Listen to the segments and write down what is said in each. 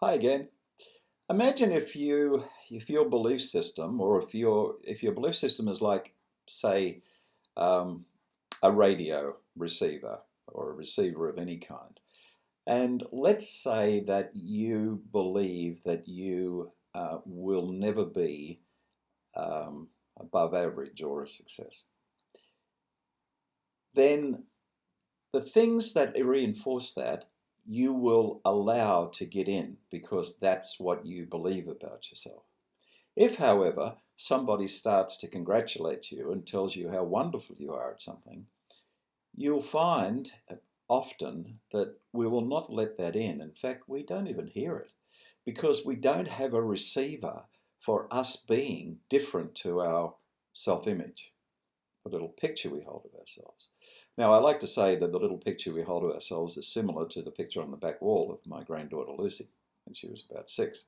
Hi again. Imagine if your belief system, or if your belief system is like, say, um, a radio receiver or a receiver of any kind, and let's say that you believe that you will never be above average or a success. Then the things that reinforce that you will allow to get in because that's what you believe about yourself. If, however, somebody starts to congratulate you and tells you how wonderful you are at something, you'll find often that we will not let that in. In fact, we don't even hear it because we don't have a receiver for us being different to our self image, the little picture we hold of ourselves. Now, I like to say that the little picture we hold of ourselves is similar to the picture on the back wall of my granddaughter Lucy when she was about 6.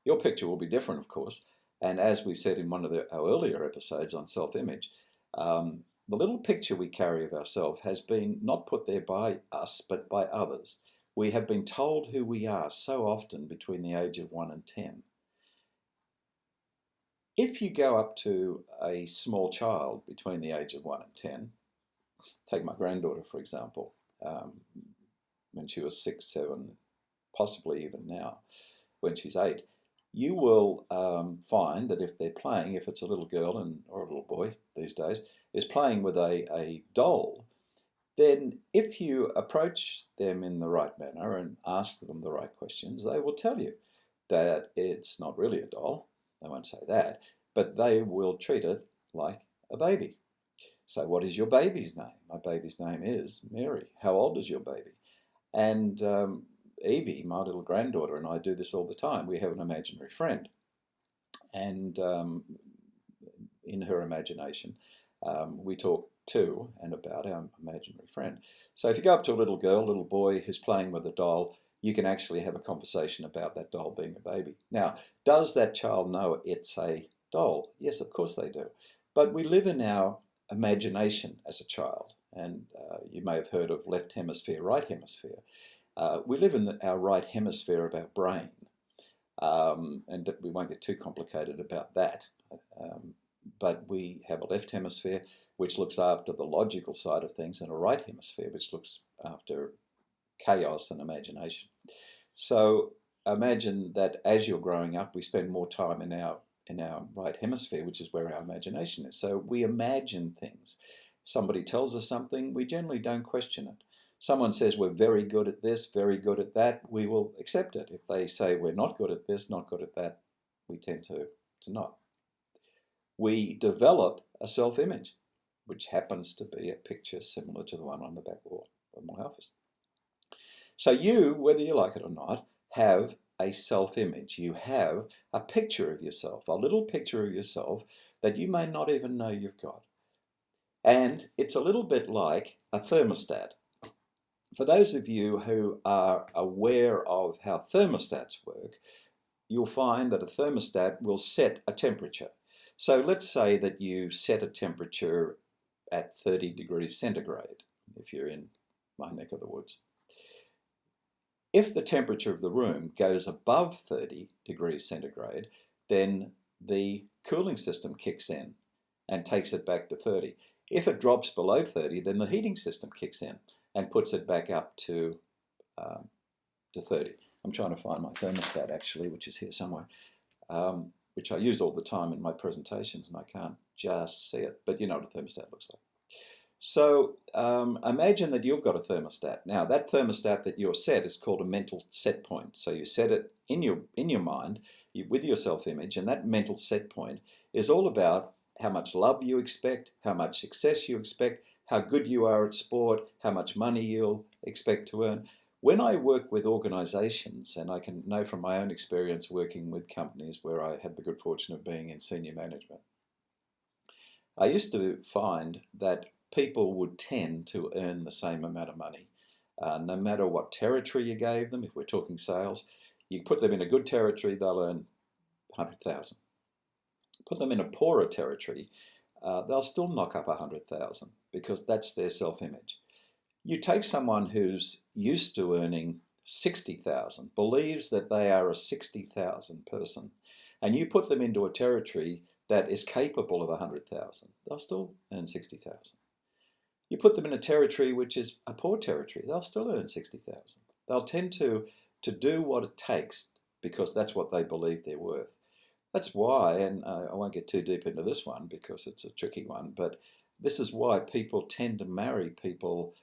Your picture will be different, of course. And as we said in one of our earlier episodes on self-image, the little picture we carry of ourselves has been not put there by us, but by others. We have been told who we are so often between the age of 1 and 10. If you go up to a small child between the age of 1 and 10, take my granddaughter, for example, when she was 6, 7, possibly even now, when she's 8, you will find that if they're playing, if it's a little girl or a little boy these days, is playing with a doll, then if you approach them in the right manner and ask them the right questions, they will tell you that it's not really a doll. They won't say that, but they will treat it like a baby. So what is your baby's name? My baby's name is Mary. How old is your baby? And Evie, my little granddaughter, and I do this all the time. We have an imaginary friend. And in her imagination, we talk to and about our imaginary friend. So if you go up to a little girl, little boy who's playing with a doll, you can actually have a conversation about that doll being a baby. Now, does that child know it's a doll? Yes, of course they do. But we live in our imagination as a child. And you may have heard of left hemisphere, right hemisphere. We live in our right hemisphere of our brain, and we won't get too complicated about that. But we have a left hemisphere which looks after the logical side of things, and a right hemisphere which looks after chaos and imagination. So imagine that as you're growing up, we spend more time in our right hemisphere, which is where our imagination is. So we imagine things. Somebody tells us something, we generally don't question it. Someone says we're very good at this, very good at that, we will accept it. If they say we're not good at this, not good at that, we tend to not. We develop a self-image, which happens to be a picture similar to the one on the back wall of my office. So you, whether you like it or not, have a self-image. You have a picture of yourself, a little picture of yourself that you may not even know you've got. And it's a little bit like a thermostat. For those of you who are aware of how thermostats work, you'll find that a thermostat will set a temperature. So let's say that you set a temperature at 30 degrees centigrade, if you're in my neck of the woods. If the temperature of the room goes above 30 degrees centigrade, then the cooling system kicks in and takes it back to 30. If it drops below 30, then the heating system kicks in and puts it back up to 30. I'm trying to find my thermostat actually, which is here somewhere, which I use all the time in my presentations, and I can't just see it, but you know what a thermostat looks like. So imagine that you've got a thermostat. Now that thermostat that you're set is called a mental set point. So you set it in your mind with your self-image, and that mental set point is all about how much love you expect, how much success you expect, how good you are at sport, how much money you'll expect to earn. When I work with organizations, and I can know from my own experience working with companies where I had the good fortune of being in senior management, I used to find that people would tend to earn the same amount of money. No matter what territory you gave them, if we're talking sales, you put them in a good territory, they'll earn 100,000. Put them in a poorer territory, they'll still knock up 100,000 because that's their self-image. You take someone who's used to earning 60,000, believes that they are a 60,000 person, and you put them into a territory that is capable of 100,000, they'll still earn 60,000. You put them in a territory which is a poor territory, they'll still earn 60,000. They'll tend to do what it takes because that's what they believe they're worth. That's why, and I won't get too deep into this one because it's a tricky one, but this is why people tend to marry people,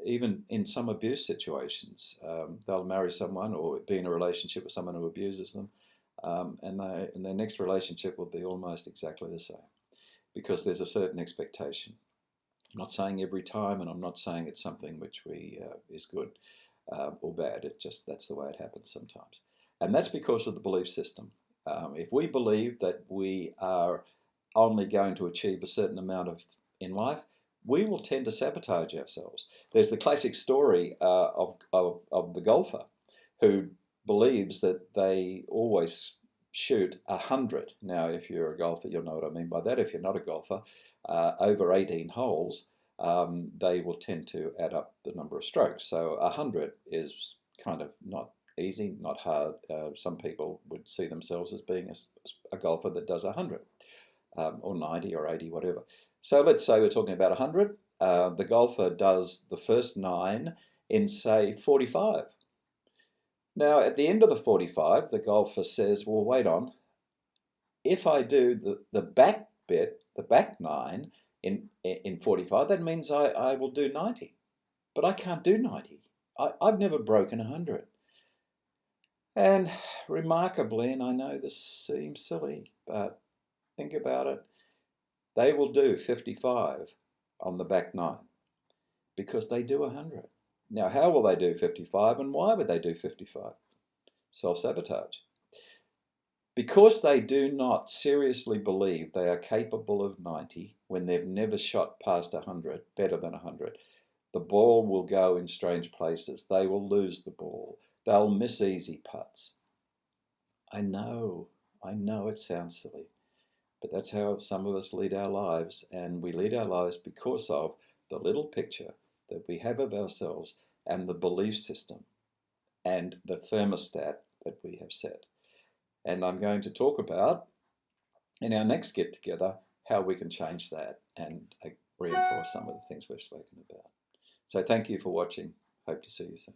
even in some abuse situations. They'll marry someone or be in a relationship with someone who abuses them, and their next relationship will be almost exactly the same because there's a certain expectation. I'm not saying every time, and I'm not saying it's something which is good or bad. It just, that's the way it happens sometimes. And that's because of the belief system. If we believe that we are only going to achieve a certain amount in life, we will tend to sabotage ourselves. There's the classic story of the golfer who believes that they always shoot 100. Now, if you're a golfer, you'll know what I mean by that. If you're not a golfer, over 18 holes, they will tend to add up the number of strokes. So 100 is kind of not easy, not hard. Some people would see themselves as being a golfer that does 100 or 90 or 80, whatever. So let's say we're talking about 100. The golfer does the first 9 in, say, 45. Now, at the end of the 45, the golfer says, well, wait on. If I do the back bit, the back 9 in 45, that means I will do 90. But I can't do 90. I've never broken 100. And remarkably, and I know this seems silly, but think about it, they will do 55 on the back 9 because they do 100. Now, how will they do 55 and why would they do 55? Self-sabotage. Because they do not seriously believe they are capable of 90 when they've never shot past 100, better than 100, the ball will go in strange places. They will lose the ball. They'll miss easy putts. I know it sounds silly, but that's how some of us lead our lives, and we lead our lives because of the little picture that we have of ourselves and the belief system and the thermostat that we have set. And I'm going to talk about, in our next get together, how we can change that and reinforce some of the things we've spoken about. So thank you for watching. Hope to see you soon.